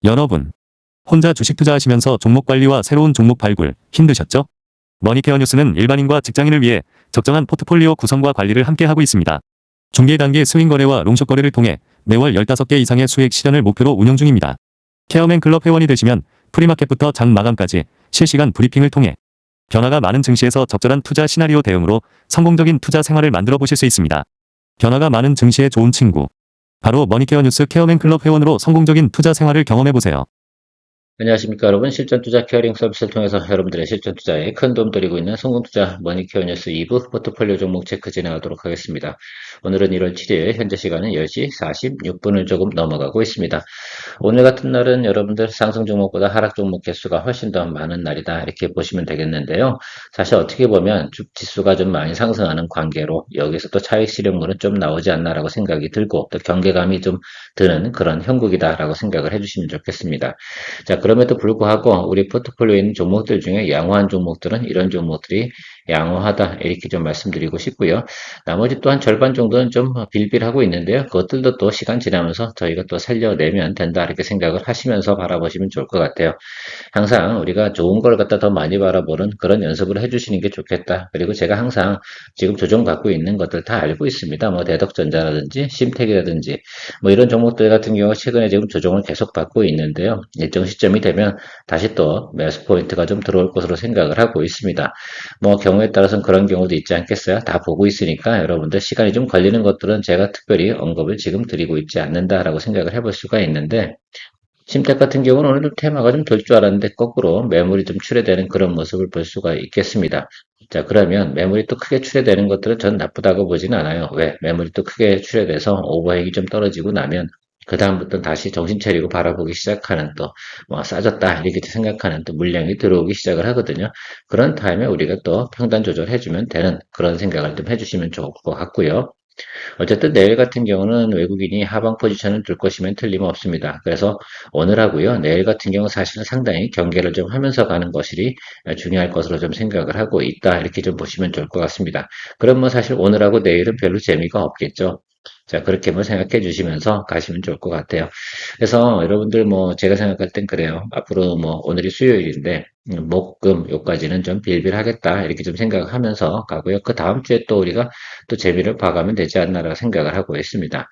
여러분, 혼자 주식 투자하시면서 종목 관리와 새로운 종목 발굴 힘드셨죠? 머니케어 뉴스는 일반인과 직장인을 위해 적정한 포트폴리오 구성과 관리를 함께 하고 있습니다. 중개 단계 스윙 거래와 롱숏 거래를 통해 매월 15개 이상의 수익 실현을 목표로 운영 중입니다. 케어맨 클럽 회원이 되시면 프리마켓부터 장 마감까지 실시간 브리핑을 통해 변화가 많은 증시에서 적절한 투자 시나리오 대응으로 성공적인 투자 생활을 만들어 보실 수 있습니다. 변화가 많은 증시의 좋은 친구. 바로 머니케어 뉴스 케어맨 클럽 회원으로 성공적인 투자 생활을 경험해 보세요. 안녕하십니까 여러분. 실전투자 케어링 서비스를 통해서 여러분들의 실전투자에 큰 도움 드리고 있는 성공투자 머니케어 뉴스 2부 포트폴리오 종목 체크 진행하도록 하겠습니다. 오늘은 1월 7일 현재 시간은 10시 46분을 조금 넘어가고 있습니다. 오늘 같은 날은 여러분들 상승 종목보다 하락 종목 개수가 훨씬 더 많은 날이다 이렇게 보시면 되겠는데요. 사실 어떻게 보면 지수가 좀 많이 상승하는 관계로 여기서 또 차익 실현물은 좀 나오지 않나라고 생각이 들고 또 경계감이 좀 드는 그런 형국이다라고 생각을 해주시면 좋겠습니다. 자, 그럼에도 불구하고 우리 포트폴리오에 있는 종목들 중에 양호한 종목들은 이런 종목들이 양호하다 이렇게 좀 말씀드리고 싶고요. 나머지 또 한 절반 정도는 좀 빌빌하고 있는데요. 그것들도 또 시간 지나면서 저희가 또 살려내면 된다 이렇게 생각을 하시면서 바라보시면 좋을 것 같아요. 항상 우리가 좋은 걸 갖다 더 많이 바라보는 그런 연습을 해주시는 게 좋겠다. 그리고 제가 항상 지금 조정 갖고 있는 것들 다 알고 있습니다. 뭐 대덕전자라든지 심택이라든지 뭐 이런 종목들 같은 경우 최근에 지금 조정을 계속 받고 있는데요. 일정 시점이 되면 다시 또 매수 포인트가 좀 들어올 것으로 생각을 하고 있습니다. 뭐 경우에 따라서는 그런 경우도 있지 않겠어요? 다 보고 있으니까 여러분들 시간이 좀 걸리는 것들은 제가 특별히 언급을 지금 드리고 있지 않는다라고 생각을 해볼 수가 있는데 심택 같은 경우는 오늘도 테마가 좀 돌 줄 알았는데 거꾸로 매물이 좀 출회되는 그런 모습을 볼 수가 있겠습니다. 자, 그러면 매물이 또 크게 출회되는 것들은 전 나쁘다고 보지는 않아요. 왜? 매물이 또 크게 출회돼서 오버행이 좀 떨어지고 나면 그 다음부터 다시 정신 차리고 바라보기 시작하는 또 뭐 싸졌다 이렇게 생각하는 또 물량이 들어오기 시작을 하거든요. 그런 타임에 우리가 또 평단 조절해주면 되는 그런 생각을 좀 해주시면 좋을 것 같고요. 어쨌든 내일 같은 경우는 외국인이 하방 포지션을 둘 것이면 틀림없습니다. 그래서 오늘하고요. 내일 같은 경우 사실은 상당히 경계를 좀 하면서 가는 것이 중요할 것으로 좀 생각을 하고 있다. 이렇게 좀 보시면 좋을 것 같습니다. 그럼 뭐 사실 오늘하고 내일은 별로 재미가 없겠죠. 자, 그렇게 뭐 생각해 주시면서 가시면 좋을 것 같아요. 그래서 여러분들 뭐 제가 생각할 땐 그래요. 앞으로 뭐 오늘이 수요일인데 목, 금, 요까지는 좀 빌빌하겠다 이렇게 좀 생각하면서 가고요. 그 다음 주에 또 우리가 또 재미를 봐가면 되지 않나라고 생각을 하고 있습니다.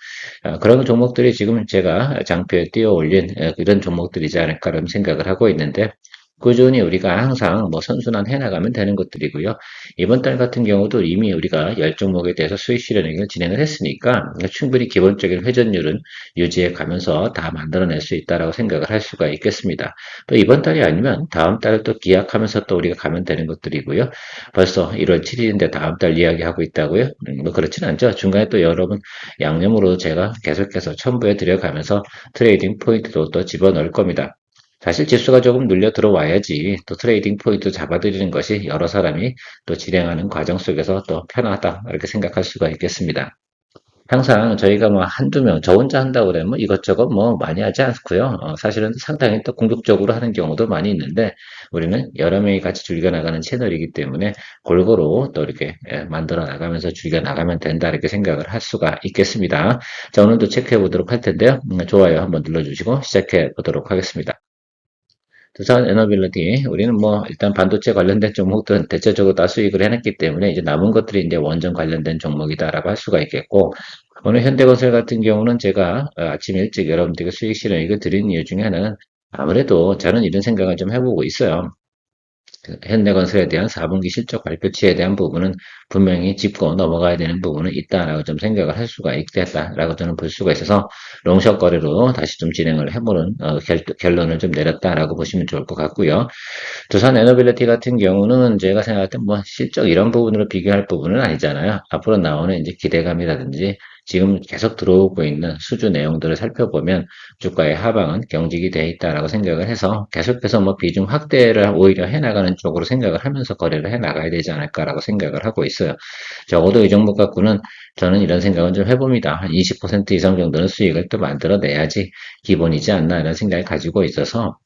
그런 종목들이 지금 제가 장표에 띄어 올린 이런 종목들이지 않을까라는 생각을 하고 있는데 꾸준히 우리가 항상 뭐 선순환 해나가면 되는 것들이고요. 이번 달 같은 경우도 이미 우리가 10종목에 대해서 수익 실현을 진행을 했으니까 충분히 기본적인 회전율은 유지해 가면서 다 만들어낼 수 있다라고 생각을 할 수가 있겠습니다. 또 이번 달이 아니면 다음 달을 또 기약하면서 또 우리가 가면 되는 것들이고요. 벌써 1월 7일인데 다음 달 이야기하고 있다고요? 뭐 그렇진 않죠. 중간에 또 여러분 양념으로 제가 계속해서 첨부해 드려가면서 트레이딩 포인트도 또 집어넣을 겁니다. 사실 지수가 조금 눌려 들어와야지 또 트레이딩 포인트 잡아드리는 것이 여러 사람이 또 진행하는 과정 속에서 또 편하다 이렇게 생각할 수가 있겠습니다. 항상 저희가 뭐 한두 명, 저 혼자 한다고 그러면 뭐 이것저것 뭐 많이 하지 않고요. 사실은 상당히 또 공격적으로 하는 경우도 많이 있는데 우리는 여러 명이 같이 즐겨나가는 채널이기 때문에 골고루 또 이렇게 만들어 나가면서 즐겨나가면 된다 이렇게 생각을 할 수가 있겠습니다. 자, 오늘도 체크해 보도록 할 텐데요. 좋아요 한번 눌러주시고 시작해 보도록 하겠습니다. 두산 에너빌리티 우리는 뭐 일단 반도체 관련된 종목들은 대체적으로 다 수익을 해냈기 때문에 이제 남은 것들이 이제 원전 관련된 종목이다라고 할 수가 있겠고 오늘 현대건설 같은 경우는 제가 아침 일찍 여러분들께 수익 실현을 드린 이유 중에 하나는 아무래도 저는 이런 생각을 좀 해보고 있어요. 현대건설에 대한 4분기 실적 발표치에 대한 부분은 분명히 짚고 넘어가야 되는 부분은 있다라고 좀 생각을 할 수가 있겠다라고 저는 볼 수가 있어서 롱숏 거래로 다시 좀 진행을 해보는 결론을 좀 내렸다라고 보시면 좋을 것 같고요. 두산 에너빌리티 같은 경우는 제가 생각할 때 뭐 실적 이런 부분으로 비교할 부분은 아니잖아요. 앞으로 나오는 이제 기대감이라든지 지금 계속 들어오고 있는 수주 내용들을 살펴보면 주가의 하방은 경직이 되어 있다라고 생각을 해서 계속해서 뭐 비중 확대를 오히려 해나가는 쪽으로 생각을 하면서 거래를 해나가야 되지 않을까라고 생각을 하고 있어요. 적어도 이 종목 갖고는 저는 이런 생각은 좀 해봅니다. 한 20% 이상 정도는 수익을 또 만들어내야지 기본이지 않나 이런 생각을 가지고 있어서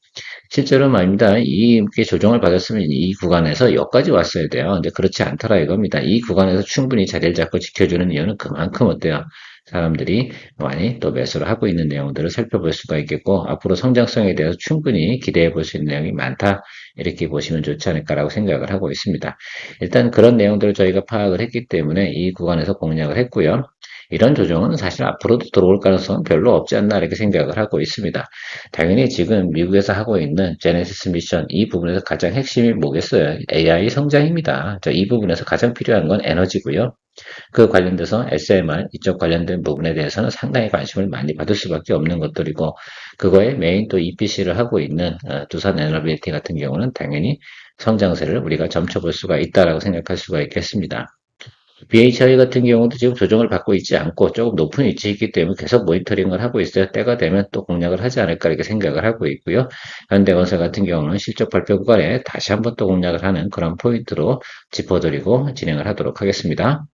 실제로 말입니다. 이게 조정을 받았으면 이 구간에서 여기까지 왔어야 돼요. 근데 그렇지 않더라 이겁니다. 이 구간에서 충분히 자리를 잡고 지켜주는 이유는 그만큼 어때요? 사람들이 많이 또 매수를 하고 있는 내용들을 살펴볼 수가 있겠고, 앞으로 성장성에 대해서 충분히 기대해 볼 수 있는 내용이 많다. 이렇게 보시면 좋지 않을까라고 생각을 하고 있습니다. 일단 그런 내용들을 저희가 파악을 했기 때문에 이 구간에서 공략을 했고요. 이런 조정은 사실 앞으로도 들어올 가능성은 별로 없지 않나 이렇게 생각을 하고 있습니다. 당연히 지금 미국에서 하고 있는 제네시스 미션 이 부분에서 가장 핵심이 뭐겠어요? AI 성장입니다. 이 부분에서 가장 필요한 건 에너지고요. 그 관련돼서 SMR 이쪽 관련된 부분에 대해서는 상당히 관심을 많이 받을 수밖에 없는 것들이고, 그거에 메인 또 EPC를 하고 있는 두산 에너빌리티 같은 경우는 당연히 성장세를 우리가 점쳐볼 수가 있다라고 생각할 수가 있겠습니다. BHI 같은 경우도 지금 조정을 받고 있지 않고 조금 높은 위치에 있기 때문에 계속 모니터링을 하고 있어요. 때가 되면 또 공략을 하지 않을까 이렇게 생각을 하고 있고요. 현대건설 같은 경우는 실적 발표 구간에 다시 한번 또 공략을 하는 그런 포인트로 짚어드리고 진행을 하도록 하겠습니다.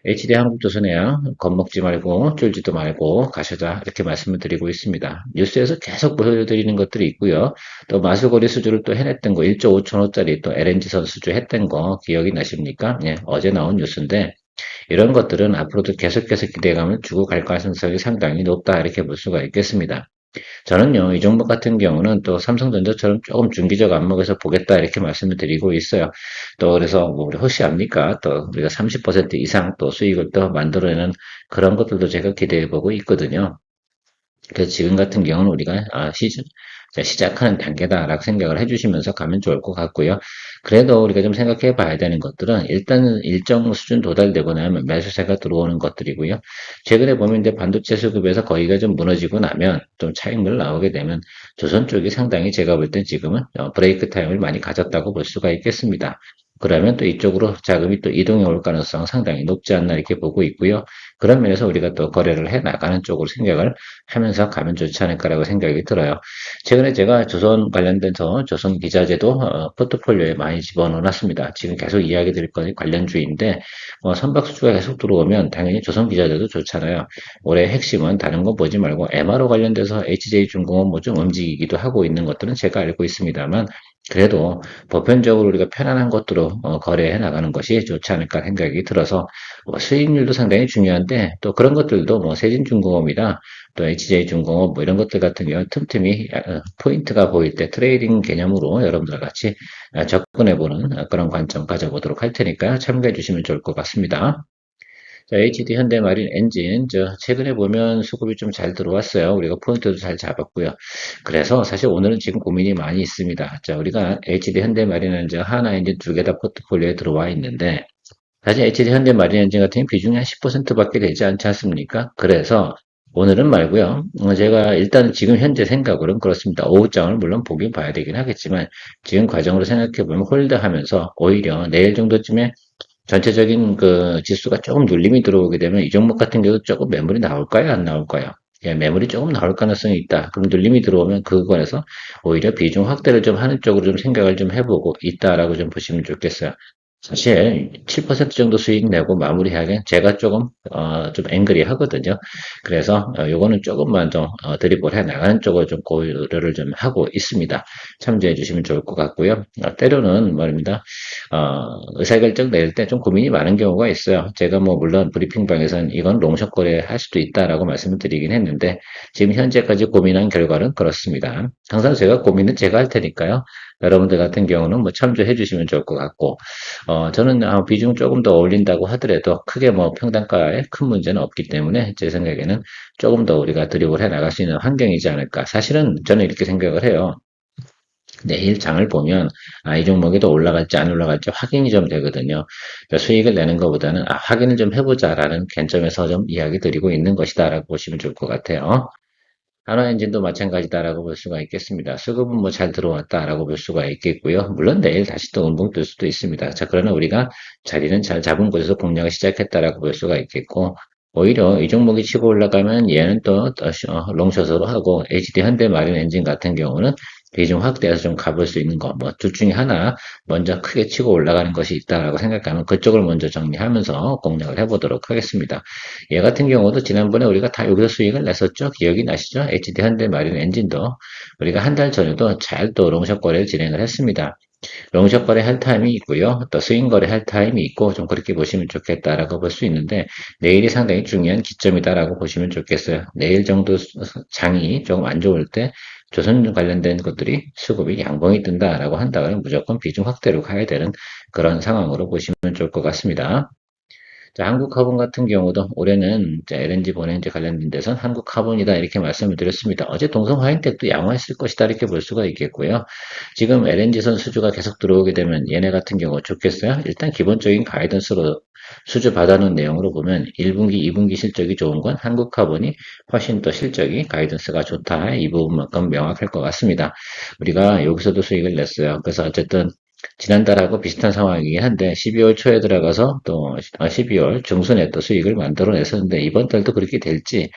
HD 한국조선해야 겁먹지 말고 쫄지도 말고 가셔자 이렇게 말씀을 드리고 있습니다. 뉴스에서 계속 보여드리는 것들이 있고요. 또 마술거리 수주를 또 해냈던 거 1조 5천원짜리 또 LNG 선수주 했던 거 기억이 나십니까? 예, 어제 나온 뉴스인데 이런 것들은 앞으로도 계속해서 기대감을 주고 갈 가능성이 상당히 높다 이렇게 볼 수가 있겠습니다. 저는요, 이 종목 같은 경우는 또 삼성전자처럼 조금 중기적 안목에서 보겠다 이렇게 말씀을 드리고 있어요. 또 그래서 뭐 우리 혹시 압니까? 또 우리가 30% 이상 또 수익을 또 만들어내는 그런 것들도 제가 기대해 보고 있거든요. 그래서 지금 같은 경우는 우리가 시작하는 단계다라고 생각을 해주시면서 가면 좋을 것 같고요. 그래도 우리가 좀 생각해 봐야 되는 것들은 일단은 일정 수준 도달되고 나면 매수세가 들어오는 것들이고요. 최근에 보면 이제 반도체 수급에서 거의가 좀 무너지고 나면 좀 차익물 나오게 되면 조선 쪽이 상당히 제가 볼 땐 지금은 브레이크 타임을 많이 가졌다고 볼 수가 있겠습니다. 그러면 또 이쪽으로 자금이 또 이동해 올 가능성 상당히 높지 않나 이렇게 보고 있고요. 그런 면에서 우리가 또 거래를 해 나가는 쪽으로 생각을 하면서 가면 좋지 않을까라고 생각이 들어요. 최근에 제가 조선 관련돼서 조선 기자재도 포트폴리오에 많이 집어넣어놨습니다. 지금 계속 이야기 드릴 거니 관련주인데 선박 수주가 계속 들어오면 당연히 조선 기자재도 좋잖아요. 올해 핵심은 다른 거 보지 말고 MRO 관련돼서 HJ중공업 뭐 좀 움직이기도 하고 있는 것들은 제가 알고 있습니다만 그래도 보편적으로 우리가 편안한 것들로 거래해 나가는 것이 좋지 않을까 생각이 들어서 수익률도 상당히 중요한데 또 그런 것들도 뭐 세진중공업이나 또 HJ중공업 뭐 이런 것들 같은 경우 틈틈이 포인트가 보일 때 트레이딩 개념으로 여러분들 같이 접근해보는 그런 관점 가져보도록 할 테니까 참고해 주시면 좋을 것 같습니다. 자, HD 현대마린 엔진, 최근에 보면 수급이 좀 잘 들어왔어요. 우리가 포인트도 잘 잡았고요. 그래서 사실 오늘은 지금 고민이 많이 있습니다. 자, 우리가 HD 현대마린은 하나 엔진 두 개 다 포트폴리오에 들어와 있는데, 사실 HD 현대마린 엔진 같은 경우 비중이 한 10%밖에 되지 않지 않습니까? 그래서 오늘은 말고요. 제가 일단 지금 현재 생각으로는 그렇습니다. 오후장을 물론 보긴 봐야 되긴 하겠지만 지금 과정으로 생각해 보면 홀드하면서 오히려 내일 정도쯤에 전체적인 그 지수가 조금 눌림이 들어오게 되면 이 종목 같은 경우도 조금 매물이 나올까요? 안 나올까요? 예, 매물이 조금 나올 가능성이 있다. 그럼 눌림이 들어오면 그거에서 오히려 비중 확대를 좀 하는 쪽으로 좀 생각을 좀 해보고 있다라고 좀 보시면 좋겠어요. 사실 7% 정도 수익 내고 마무리하기엔 제가 조금 좀 앵그리 하거든요. 그래서 요거는 조금만 더 드리블 해 나가는 쪽으로 좀 고려를 좀 하고 있습니다. 참조해 주시면 좋을 것 같고요. 때로는 말입니다. 의사결정 낼 때 좀 고민이 많은 경우가 있어요. 제가 뭐 물론 브리핑방에서는 이건 롱숏 거래할 수도 있다라고 말씀을 드리긴 했는데 지금 현재까지 고민한 결과는 그렇습니다. 항상 제가 고민은 제가 할 테니까요. 여러분들 같은 경우는 뭐 참조해 주시면 좋을 것 같고 저는 비중 조금 더 올린다고 하더라도 크게 뭐 평단가에 큰 문제는 없기 때문에 제 생각에는 조금 더 우리가 드립을 해 나갈 수 있는 환경이지 않을까. 사실은 저는 이렇게 생각을 해요. 내일 장을 보면 이 종목이 더 올라갈지 안 올라갈지 확인이 좀 되거든요. 그러니까 수익을 내는 것보다는 확인을 좀 해보자라는 관점에서 좀 이야기 드리고 있는 것이다라고 보시면 좋을 것 같아요. 한화엔진도 마찬가지다라고 볼 수가 있겠습니다. 수급은 뭐 잘 들어왔다라고 볼 수가 있겠고요. 물론 내일 다시 또 운봉 뜰 수도 있습니다. 자, 그러나 우리가 자리는 잘 잡은 곳에서 공략을 시작했다라고 볼 수가 있겠고, 오히려 이 종목이 치고 올라가면 얘는 또 롱숏으로 하고 HD 현대마린 엔진 같은 경우는 비중 확대해서 좀 가볼 수 있는 거, 뭐 둘 중에 하나 먼저 크게 치고 올라가는 것이 있다라고 생각하면 그쪽을 먼저 정리하면서 공략을 해보도록 하겠습니다. 얘 같은 경우도 지난번에 우리가 다 여기서 수익을 냈었죠. 기억이 나시죠? HD 현대마린 엔진도 우리가 한 달 전에도 잘 또 롱숏 거래를 진행을 했습니다. 롱숏 거래할 타임이 있고요. 또 스윙 거래할 타임이 있고 좀 그렇게 보시면 좋겠다라고 볼 수 있는데 내일이 상당히 중요한 기점이다라고 보시면 좋겠어요. 내일 정도 장이 조금 안 좋을 때 조선 관련된 것들이 수급이 양봉이 뜬다라고 한다면 무조건 비중 확대로 가야 되는 그런 상황으로 보시면 좋을 것 같습니다. 자, 한국화본 같은 경우도 올해는 LNG 본행제 관련된 데선 한국화본이다 이렇게 말씀을 드렸습니다. 어제 동성 화인텍도 양호했을 것이다 이렇게 볼 수가 있겠고요. 지금 LNG선 수주가 계속 들어오게 되면 얘네 같은 경우 좋겠어요. 일단 기본적인 가이던스로 수주 받아놓은 내용으로 보면 1분기, 2분기 실적이 좋은 건 한국화본이 훨씬 더 실적이 가이던스가 좋다. 이 부분만큼 명확할 것 같습니다. 우리가 여기서도 수익을 냈어요. 그래서 어쨌든 지난달하고 비슷한 상황이긴 한데 12월 초에 들어가서 또 12월 중순에 또 수익을 만들어냈었는데 이번 달도 그렇게 될지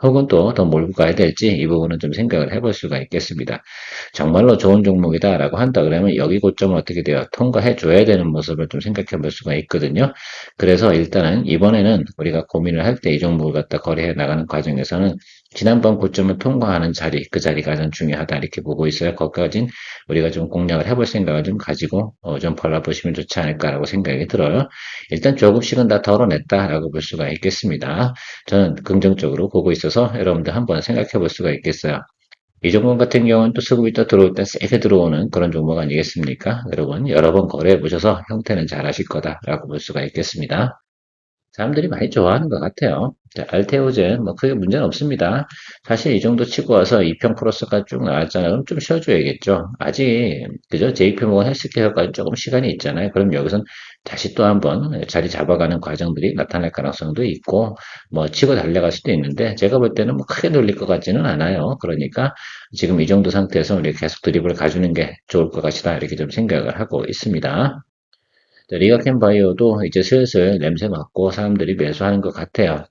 혹은 또 더 몰고 가야 될지 이 부분은 좀 생각을 해볼 수가 있겠습니다. 정말로 좋은 종목이다라고 한다 그러면 여기 고점을 어떻게 돼요? 통과해 줘야 되는 모습을 좀 생각해 볼 수가 있거든요. 그래서 일단은 이번에는 우리가 고민을 할 때 이 종목을 갖다 거래해 나가는 과정에서는 지난번 고점을 통과하는 자리, 그 자리가 가장 중요하다 이렇게 보고 있어요. 거기까진 우리가 좀 공략을 해볼 생각을 좀 가지고 좀 발라보시면 좋지 않을까라고 생각이 들어요. 일단 조금씩은 다 덜어냈다라고 볼 수가 있겠습니다. 저는 긍정적으로 보고 있어서 여러분들 한번 생각해 볼 수가 있겠어요. 이 종목 같은 경우는 또 수급이 또 들어올 때 세게 들어오는 그런 종목 아니겠습니까? 여러분 여러 번 거래해 보셔서 형태는 잘 하실 거다라고 볼 수가 있겠습니다. 사람들이 많이 좋아하는 것 같아요. 자, 알테오젠, 뭐, 크게 문제는 없습니다. 사실 이 정도 치고 와서 2편 크로스가 쭉 나왔잖아요. 그럼 좀 쉬어줘야겠죠. 아직, 그죠? JP모건 헬스케어까지 조금 시간이 있잖아요. 그럼 여기선 다시 또 한번 자리 잡아가는 과정들이 나타날 가능성도 있고, 뭐, 치고 달려갈 수도 있는데, 제가 볼 때는 뭐 크게 놀릴 것 같지는 않아요. 그러니까 지금 이 정도 상태에서 우리 계속 드립을 가주는 게 좋을 것 같이다. 이렇게 좀 생각을 하고 있습니다. 리가켄 바이오도 이제 슬슬 냄새 맡고 사람들이 매수하는 것 같아요.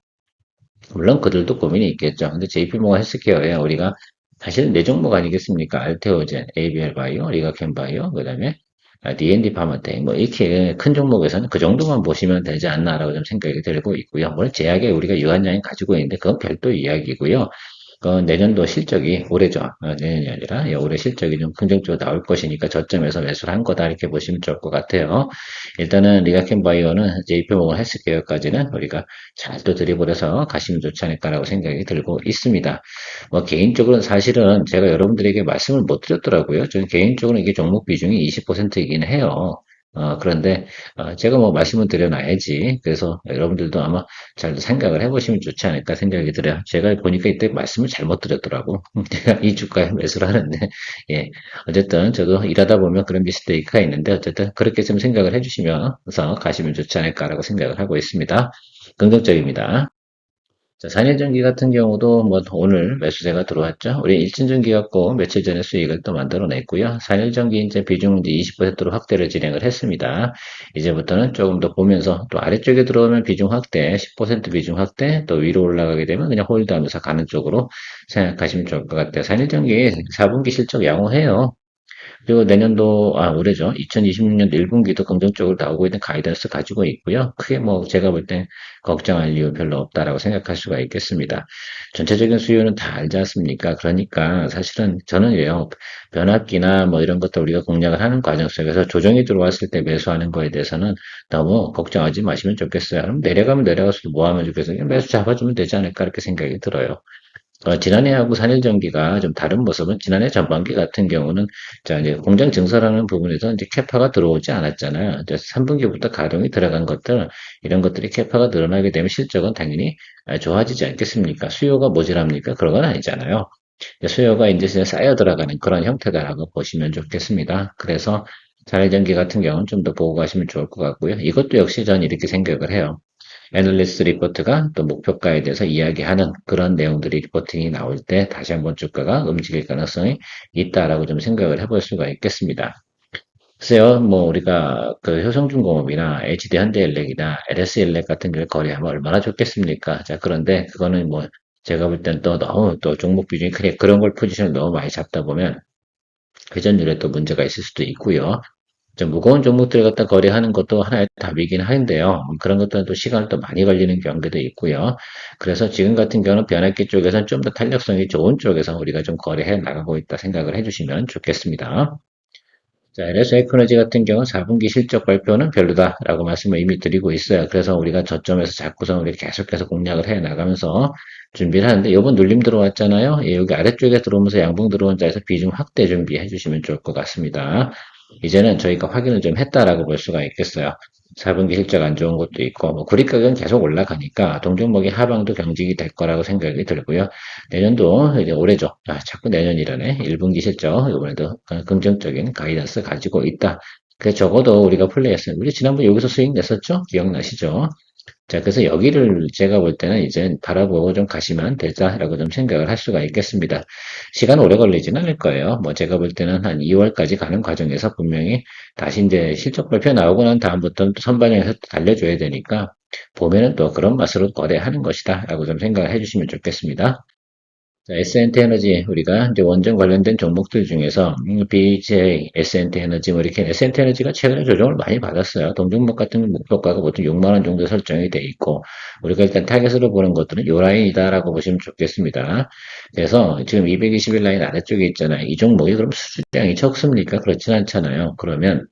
물론 그들도 고민이 있겠죠. 근데 JP모건 헬스케어에 우리가 사실 네 종목 아니겠습니까? 알테오젠, ABL 바이오, 리가켄 바이오, 그 다음에 D&D 파마텍, 뭐 이렇게 큰 종목에서는 그 정도만 보시면 되지 않나라고 좀 생각이 들고 있고요. 물론 제약에 우리가 유한량이 가지고 있는데 그건 별도 이야기고요. 내년도 실적이 올해죠. 내년이 아니라 올해 실적이 좀 긍정적으로 나올 것이니까 저점에서 매수를 한 거다 이렇게 보시면 좋을 것 같아요. 일단은 리가켄 바이오는 JP모건 헬스케어까지는 우리가 잘 또 들이버려서 가시면 좋지 않을까라고 생각이 들고 있습니다. 뭐 개인적으로는 사실은 제가 여러분들에게 말씀을 못 드렸더라고요. 저는 개인적으로 이게 종목 비중이 20%이긴 해요. 그런데 제가 뭐 말씀을 드려놔야지. 그래서 여러분들도 아마 잘 생각을 해보시면 좋지 않을까 생각이 들어요. 제가 보니까 이때 말씀을 잘못 드렸더라고. 제가 이 주가에 매수를 하는데, 예. 어쨌든 저도 일하다 보면 그런 미스테이크가 있는데, 어쨌든 그렇게 좀 생각을 해주시면서 가시면 좋지 않을까라고 생각을 하고 있습니다. 긍정적입니다. 자, 4년전기 같은 경우도 뭐 오늘 매수세가 들어왔죠. 우리 일진전기 갖고 며칠 전에 수익을 또 만들어냈고요. 4년전기 이제 비중 이제 20%로 확대를 진행을 했습니다. 이제부터는 조금 더 보면서 또 아래쪽에 들어오면 비중 확대, 10% 비중 확대, 또 위로 올라가게 되면 그냥 홀드하면서 가는 쪽으로 생각하시면 좋을 것 같아요. 4년전기 4분기 실적 양호해요. 그리고 내년도, 올해죠. 2026년도 1분기도 긍정적으로 나오고 있는 가이던스 가지고 있고요. 크게 뭐 제가 볼 땐 걱정할 이유 별로 없다라고 생각할 수가 있겠습니다. 전체적인 수요는 다 알지 않습니까? 그러니까 사실은 저는요, 변압기나 뭐 이런 것들 우리가 공략을 하는 과정 속에서 조정이 들어왔을 때 매수하는 거에 대해서는 너무 걱정하지 마시면 좋겠어요. 그럼 내려가면 내려가서도 뭐 하면 좋겠어요? 그냥 매수 잡아주면 되지 않을까 이렇게 생각이 들어요. 지난해하고 산일전기가 좀 다른 모습은 지난해 전반기 같은 경우는 자 이제 공장 증설하는 부분에서 이제 캐파가 들어오지 않았잖아요. 이제 3분기부터 가동이 들어간 것들 이런 것들이 캐파가 늘어나게 되면 실적은 당연히 좋아지지 않겠습니까? 수요가 모자랍니까? 그런 건 아니잖아요. 수요가 이제 쌓여 들어가는 그런 형태다라고 보시면 좋겠습니다. 그래서 산일전기 같은 경우는 좀 더 보고 가시면 좋을 것 같고요. 이것도 역시 전 이렇게 생각을 해요. 애널리스트 리포트가 또 목표가에 대해서 이야기하는 그런 내용들이 리포팅이 나올 때 다시 한번 주가가 움직일 가능성이 있다라고 좀 생각을 해볼 수가 있겠습니다. 글쎄요, 뭐 우리가 그 효성중공업이나 HD 현대일렉이나 LS일렉 같은 걸 거래하면 얼마나 좋겠습니까? 자, 그런데 그거는 뭐 제가 볼 땐 또 너무 또 종목 비중이 크게 그런 걸 포지션을 너무 많이 잡다 보면 회전율에 또 문제가 있을 수도 있고요. 좀 무거운 종목들 갖다 거래하는 것도 하나의 답이긴 한데요. 그런 것들은 또 시간을 또 많이 걸리는 경우도 있고요. 그래서 지금 같은 경우는 변압기 쪽에서는 좀 더 탄력성이 좋은 쪽에서 우리가 좀 거래해 나가고 있다 생각을 해주시면 좋겠습니다. 자, LS 에너지 같은 경우는 4분기 실적 발표는 별로다라고 말씀을 이미 드리고 있어요. 그래서 우리가 저점에서 자꾸선 우리 계속해서 공략을 해 나가면서 준비를 하는데 이번 눌림 들어왔잖아요. 예, 여기 아래쪽에 들어오면서 양봉 들어온 자에서 비중 확대 준비해 주시면 좋을 것 같습니다. 이제는 저희가 확인을 좀 했다라고 볼 수가 있겠어요. 4분기 실적 안 좋은 것도 있고, 뭐, 구리 가격은 계속 올라가니까 동종목의 하방도 경직이 될 거라고 생각이 들고요. 내년도 이제 올해죠. 아, 자꾸 내년이라네. 1분기 실적 이번에도 긍정적인 가이던스 가지고 있다. 그 적어도 우리가 플레이했어요. 우리 지난번 여기서 수익 냈었죠? 기억나시죠? 자, 그래서 여기를 제가 볼 때는 이제 바라보고 좀 가시면 되자라고 좀 생각을 할 수가 있겠습니다. 시간 오래 걸리지는 않을 거예요. 뭐 제가 볼 때는 한 2월까지 가는 과정에서 분명히 다시 이제 실적 발표 나오고 난 다음부터는 또 선반영해서 또 달려줘야 되니까 보면은 또 그런 맛으로 거래하는 것이다라고 좀 생각을 해주시면 좋겠습니다. 자, S&T 에너지 우리가 이제 원전 관련된 종목들 중에서 BJ, S&T 에너지 뭐 이렇게 S&T 에너지가 최근에 조정을 많이 받았어요. 동종목 같은 목표가가 보통 6만 원 정도 설정이 돼 있고 우리가 일단 타겟으로 보는 것들은 요 라인이다라고 보시면 좋겠습니다. 그래서 지금 220일 라인 아래쪽에 있잖아요. 이 종목이 그럼 수주량이 적습니까? 그렇진 않잖아요. 그러면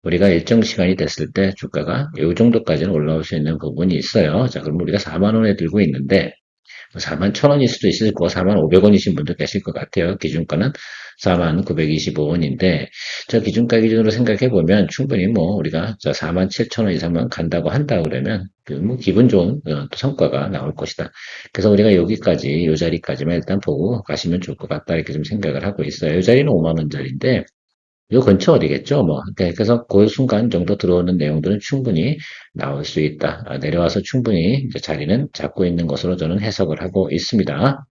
우리가 일정 시간이 됐을 때 주가가 요 정도까지는 올라올 수 있는 부분이 있어요. 자, 그럼 우리가 4만 원에 들고 있는데 4만 1,000원일 수도 있을 거고 4만 500원이신 분도 계실 것 같아요. 기준가는 4만 925원인데 저 기준가 기준으로 생각해 보면 충분히 뭐 우리가 저 4만 7,000원 이상만 간다고 한다 그러면 그뭐 기분 좋은 성과가 나올 것이다. 그래서 우리가 여기까지 이 자리까지만 일단 보고 가시면 좋을 것 같다 이렇게 좀 생각을 하고 있어요. 이 자리는 5만 원짜리인데 요 근처 어디겠죠? 뭐. 그래서 그 순간 정도 들어오는 내용들은 충분히 나올 수 있다. 내려와서 충분히 이제 자리는 잡고 있는 것으로 저는 해석을 하고 있습니다.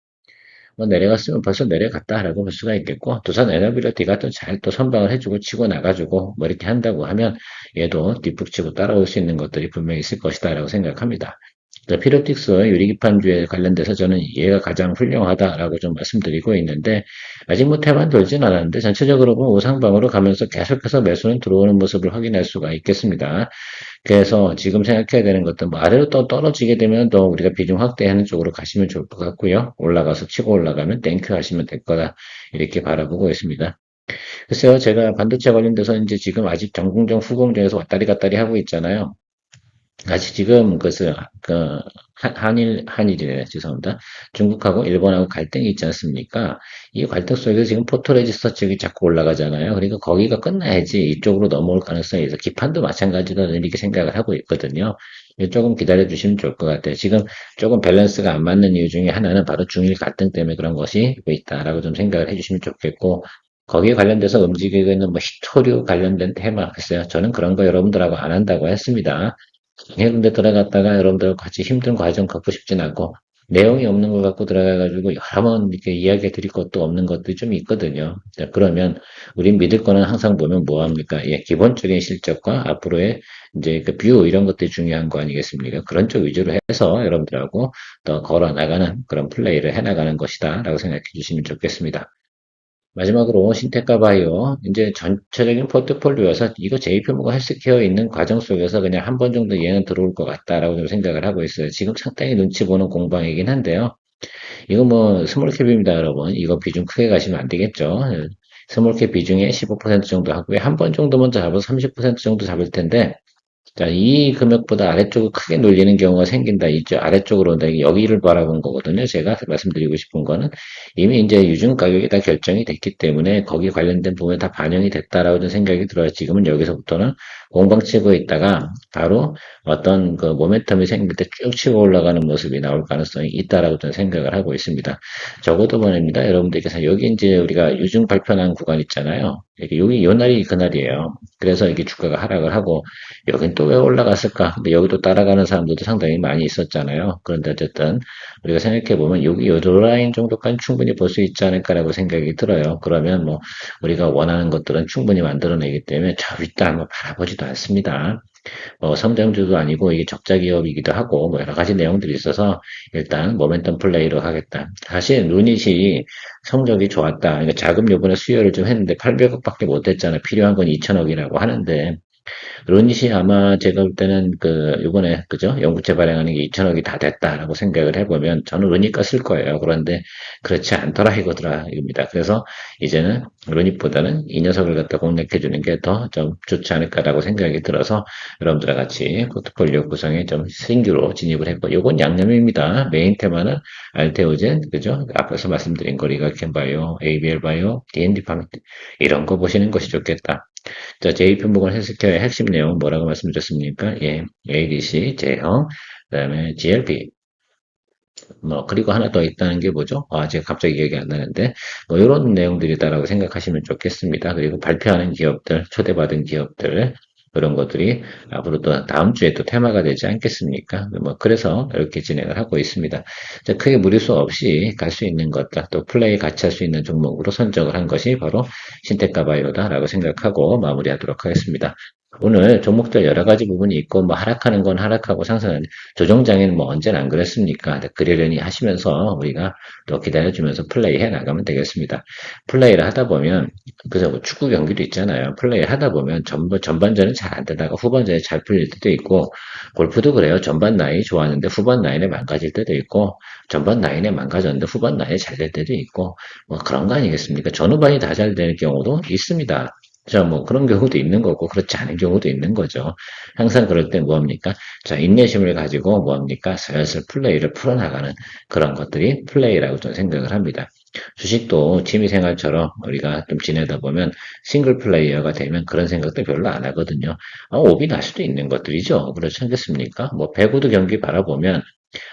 뭐 내려갔으면 벌써 내려갔다라고 볼 수가 있겠고, 두산 에너빌리티가 또 잘 또 선방을 해주고 치고 나가지고 뭐 이렇게 한다고 하면 얘도 뒷북치고 따라올 수 있는 것들이 분명히 있을 것이다라고 생각합니다. 피로틱스 유리기판주에 관련돼서 저는 얘가 가장 훌륭하다라고 좀 말씀드리고 있는데 아직 뭐 태만 돌진 않았는데 전체적으로 보면 우상방으로 가면서 계속해서 매수는 들어오는 모습을 확인할 수가 있겠습니다. 그래서 지금 생각해야 되는 것도 뭐 아래로 또 떨어지게 되면 더 우리가 비중 확대하는 쪽으로 가시면 좋을 것 같고요. 올라가서 치고 올라가면 땡큐 하시면 될 거다 이렇게 바라보고 있습니다. 글쎄요, 제가 반도체 관련돼서 이제 지금 아직 전공정 후공정에서 왔다리 갔다리 하고 있잖아요. 아직 지금 한일이래, 죄송합니다. 중국하고 일본하고 갈등이 있지 않습니까? 이 갈등 속에서 지금 포토레지스터 쪽이 자꾸 올라가잖아요. 그러니까 거기가 끝나야지 이쪽으로 넘어올 가능성이 있어. 기판도 마찬가지다 이렇게 생각을 하고 있거든요. 조금 기다려 주시면 좋을 것 같아요. 지금 조금 밸런스가 안 맞는 이유 중에 하나는 바로 중일 갈등 때문에 그런 것이 있다라고 좀 생각을 해주시면 좋겠고, 거기에 관련돼서 움직이고 있는 뭐 히토류 관련된 테마, 글쎄요. 저는 그런 거 여러분들하고 안 한다고 했습니다. 이런 데 들어갔다가 여러분들 같이 힘든 과정 겪고 싶진 않고 내용이 없는 걸 갖고 들어가가지고 여러 번 이렇게 이야기 드릴 것도 없는 것들이 좀 있거든요. 자, 그러면 우린 믿을 거는 항상 보면 뭐 합니까? 예, 기본적인 실적과 앞으로의 이제 그 뷰 이런 것들이 중요한 거 아니겠습니까? 그런 쪽 위주로 해서 여러분들하고 더 걸어 나가는 그런 플레이를 해 나가는 것이다 라고 생각해 주시면 좋겠습니다. 마지막으로 신테카 바이오 이제 전체적인 포트폴리오에서 이거 JP모가 헬스케어 있는 과정 속에서 그냥 한 번 정도 얘는 들어올 것 같다라고 좀 생각을 하고 있어요. 지금 상당히 눈치 보는 공방이긴 한데요. 이거 뭐 스몰캡입니다, 여러분. 이거 비중 크게 가시면 안 되겠죠. 스몰캡 비중의 15% 정도 하고요. 한 번 정도만 잡아서 30% 정도 잡을 텐데 자, 이 금액보다 아래쪽을 크게 눌리는 경우가 생긴다. 이쪽 아래쪽으로 여기를 바라본 거거든요. 제가 말씀드리고 싶은 거는 이미 이제 유증 가격이 다 결정이 됐기 때문에 거기 관련된 부분에 다 반영이 됐다라고 좀 생각이 들어요. 지금은 여기서부터는 공방 치고 있다가 바로 어떤 그 모멘텀이 생길 때 쭉 치고 올라가는 모습이 나올 가능성이 있다라고 저는 생각을 하고 있습니다. 적어도 말입니다. 여러분들께서 여기 이제 우리가 유증 발표한 구간 있잖아요. 여기 요 날이 그날이에요. 그래서 이게 주가가 하락을 하고 여긴 또 왜 올라갔을까? 근데 여기도 따라가는 사람들도 상당히 많이 있었잖아요. 그런데 어쨌든 우리가 생각해보면 여기 요 라인 정도까지 충분히 볼 수 있지 않을까라고 생각이 들어요. 그러면 뭐 우리가 원하는 것들은 충분히 만들어내기 때문에 저 윗도 한번 바라보지도 않습니다. 성장주도 아니고 이게 적자 기업이기도 하고 뭐 여러 가지 내용들이 있어서 일단 모멘텀 플레이로 하겠다. 사실 루닛이 성적이 좋았다. 그러니까 자금 요번에 수여를 좀 했는데 800억밖에 못했잖아. 필요한 건 2천억이라고 하는데 로닛이 아마 제가 볼 때는 요번에, 그죠? 연구체 발행하는 게 2천억이 다 됐다라고 생각을 해보면 저는 로닛가 쓸 거예요. 그런데 그렇지 않더라 이거더라 이겁니다. 그래서 이제는 로닛보다는 이 녀석을 갖다 공략해주는 게 더 좀 좋지 않을까라고 생각이 들어서 여러분들과 같이 포트폴리오 구성에 좀 신규로 진입을 했고, 요건 양념입니다. 메인 테마는 알테오젠, 그죠? 앞에서 말씀드린 거 리가켄 바이오, ABL 바이오, D&D 파미트 이런 거 보시는 것이 좋겠다. 자, 제2편목은 헬스케어의 핵심 내용은 뭐라고 말씀드렸습니까? 예, ADC, 제형, 그다음에 GLP, 그리고 하나 더 있다는 게 뭐죠? 제가 갑자기 기억이 안 나는데, 이런 내용들이다라고 생각하시면 좋겠습니다. 그리고 발표하는 기업들, 초대받은 기업들, 그런 것들이 앞으로 또 다음 주에 또 테마가 되지 않겠습니까? 그래서 이렇게 진행을 하고 있습니다. 자, 크게 무리수 없이 갈 수 있는 것들, 또 플레이 같이 할 수 있는 종목으로 선정을 한 것이 바로 신테카 바이오다라고 생각하고 마무리하도록 하겠습니다. 오늘 종목들 여러 가지 부분이 있고, 하락하는 건 하락하고 상승하는 조정장에는 언제나 안 그랬습니까? 그러려니 하시면서 우리가 또 기다려주면서 플레이 해 나가면 되겠습니다. 플레이를 하다 보면, 그죠? 축구 경기도 있잖아요. 플레이를 하다 보면 전반전은 잘 안 되다가 후반전에 잘 풀릴 때도 있고, 골프도 그래요. 전반 라인이 좋았는데 후반 라인에 망가질 때도 있고, 전반 라인에 망가졌는데 후반 라인에 잘 될 때도 있고, 그런 거 아니겠습니까? 전후반이 다 잘 되는 경우도 있습니다. 자, 그런 경우도 있는 거고, 그렇지 않은 경우도 있는 거죠. 항상 그럴 때 뭐합니까? 자, 인내심을 가지고 뭐합니까? 슬슬 플레이를 풀어나가는 그런 것들이 플레이라고 저는 생각을 합니다. 주식도 취미생활처럼 우리가 좀 지내다 보면 싱글 플레이어가 되면 그런 생각도 별로 안 하거든요. 오비 날 수도 있는 것들이죠. 그렇지 않겠습니까? 배구도 경기 바라보면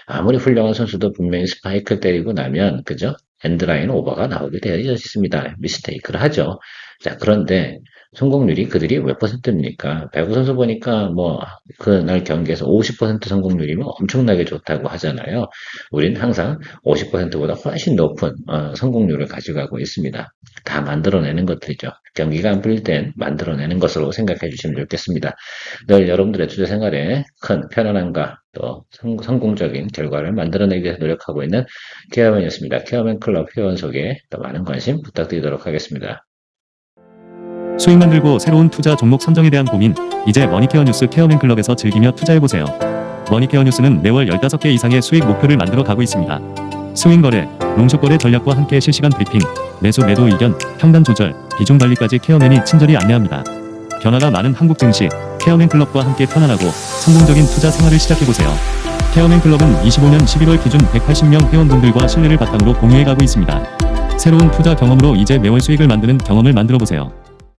아무리 훌륭한 선수도 분명히 스파이크를 때리고 나면, 그죠? 엔드라인 오버가 나오게 되어 있습니다. 미스테이크를 하죠. 자, 그런데 성공률이 그들이 몇 퍼센트입니까? 배구 선수 보니까 그날 경기에서 50% 성공률이면 엄청나게 좋다고 하잖아요. 우린 항상 50%보다 훨씬 높은 성공률을 가져가고 있습니다. 다 만들어내는 것들이죠. 경기가 안 풀릴 땐 만들어내는 것으로 생각해 주시면 좋겠습니다. 늘 여러분들의 투자 생활에 큰 편안함과 또 성공적인 결과를 만들어내기 위해서 노력하고 있는 케어맨이었습니다. 케어맨 클럽 회원 소개 또 많은 관심 부탁드리도록 하겠습니다. 수익 만들고 새로운 투자 종목 선정에 대한 고민, 이제 머니케어 뉴스 케어맨 클럽에서 즐기며 투자해보세요. 머니케어 뉴스는 매월 15개 이상의 수익 목표를 만들어 가고 있습니다. 스윙 거래, 롱숏 거래 전략과 함께 실시간 브리핑, 매수 매도 의견, 평단 조절, 비중 관리까지 케어맨이 친절히 안내합니다. 변화가 많은 한국 증시, 케어맨 클럽과 함께 편안하고 성공적인 투자 생활을 시작해보세요. 케어맨 클럽은 25년 11월 기준 180명 회원분들과 신뢰를 바탕으로 공유해가고 있습니다. 새로운 투자 경험으로 이제 매월 수익을 만드는 경험을 만들어보세요.